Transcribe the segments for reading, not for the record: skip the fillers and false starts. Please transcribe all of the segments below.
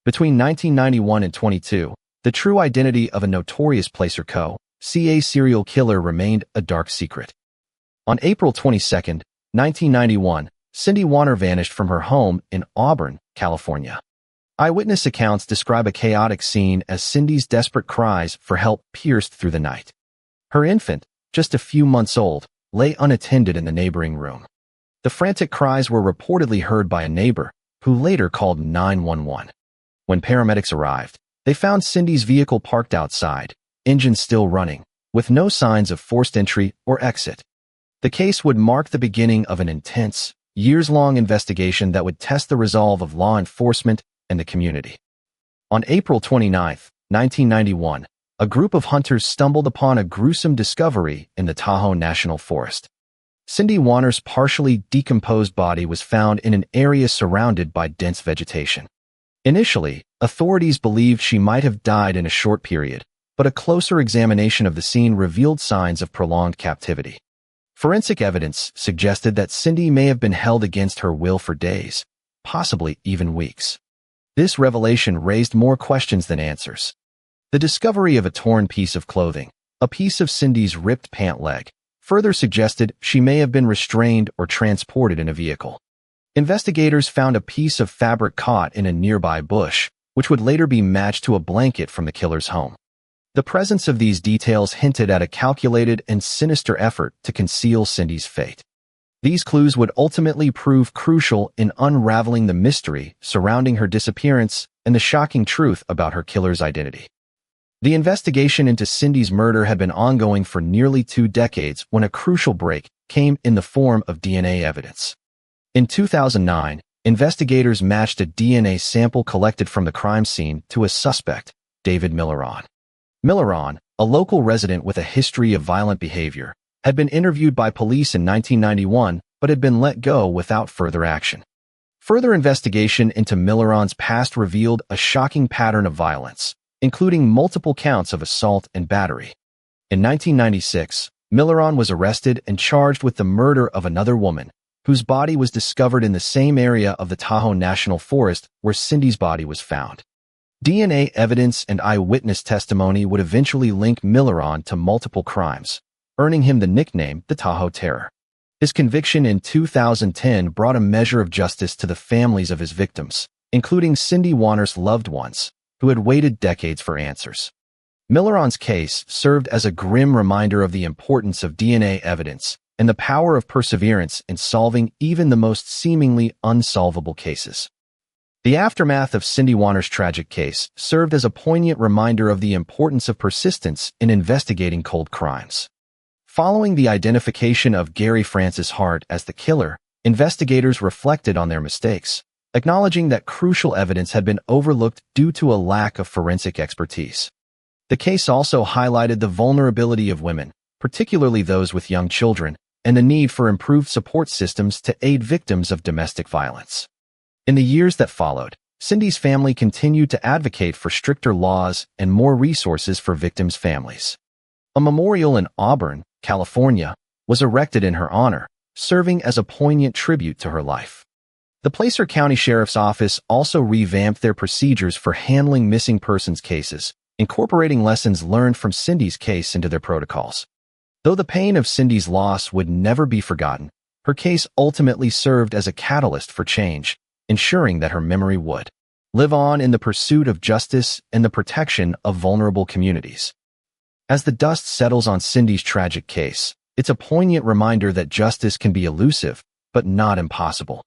Between 1991 and 22, the true identity of a notorious placer co.ca serial killer remained a dark secret. On April 22, 1991, Cindy Warner vanished from her home in Auburn, California. Eyewitness accounts describe a chaotic scene as Cindy's desperate cries for help pierced through the night. Her infant, just a few months old, lay unattended in the neighboring room. The frantic cries were reportedly heard by a neighbor, who later called 911. When paramedics arrived, they found Cindy's vehicle parked outside, engine still running, with no signs of forced entry or exit. The case would mark the beginning of an intense, years-long investigation that would test the resolve of law enforcement and the community. On April 29, 1991, a group of hunters stumbled upon a gruesome discovery in the Tahoe National Forest. Cindy Warner's partially decomposed body was found in an area surrounded by dense vegetation. Initially, authorities believed she might have died in a short period, but a closer examination of the scene revealed signs of prolonged captivity. Forensic evidence suggested that Cindy may have been held against her will for days, possibly even weeks. This revelation raised more questions than answers. The discovery of a torn piece of clothing, a piece of Cindy's ripped pant leg, further suggested she may have been restrained or transported in a vehicle. Investigators found a piece of fabric caught in a nearby bush, which would later be matched to a blanket from the killer's home. The presence of these details hinted at a calculated and sinister effort to conceal Cindy's fate. These clues would ultimately prove crucial in unraveling the mystery surrounding her disappearance and the shocking truth about her killer's identity. The investigation into Cindy's murder had been ongoing for nearly 2 decades when a crucial break came in the form of DNA evidence. In 2009, investigators matched a DNA sample collected from the crime scene to a suspect, David Milleron. Milleron, a local resident with a history of violent behavior, had been interviewed by police in 1991 but had been let go without further action. Further investigation into Milleron's past revealed a shocking pattern of violence, including multiple counts of assault and battery. In 1996, Milleron was arrested and charged with the murder of another woman, whose body was discovered in the same area of the Tahoe National Forest where Cindy's body was found. DNA evidence and eyewitness testimony would eventually link Milleron to multiple crimes, earning him the nickname the Tahoe Terror. His conviction in 2010 brought a measure of justice to the families of his victims, including Cindy Warner's loved ones, who had waited decades for answers. Milleron's case served as a grim reminder of the importance of DNA evidence and the power of perseverance in solving even the most seemingly unsolvable cases. The aftermath of Cindy Warner's tragic case served as a poignant reminder of the importance of persistence in investigating cold crimes. Following the identification of Gary Francis Hart as the killer, investigators reflected on their mistakes, acknowledging that crucial evidence had been overlooked due to a lack of forensic expertise. The case also highlighted the vulnerability of women, particularly those with young children, and the need for improved support systems to aid victims of domestic violence. In the years that followed, Cindy's family continued to advocate for stricter laws and more resources for victims' families. A memorial in Auburn, California, was erected in her honor, serving as a poignant tribute to her life. The Placer County Sheriff's Office also revamped their procedures for handling missing persons cases, incorporating lessons learned from Cindy's case into their protocols. Though the pain of Cindy's loss would never be forgotten, her case ultimately served as a catalyst for change, ensuring that her memory would live on in the pursuit of justice and the protection of vulnerable communities. As the dust settles on Cindy's tragic case, it's a poignant reminder that justice can be elusive, but not impossible.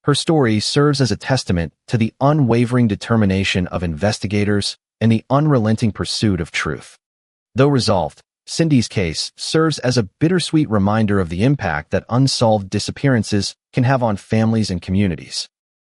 Her story serves as a testament to the unwavering determination of investigators and the unrelenting pursuit of truth. Though resolved, Cindy's case serves as a bittersweet reminder of the impact that unsolved disappearances can have on families and communities.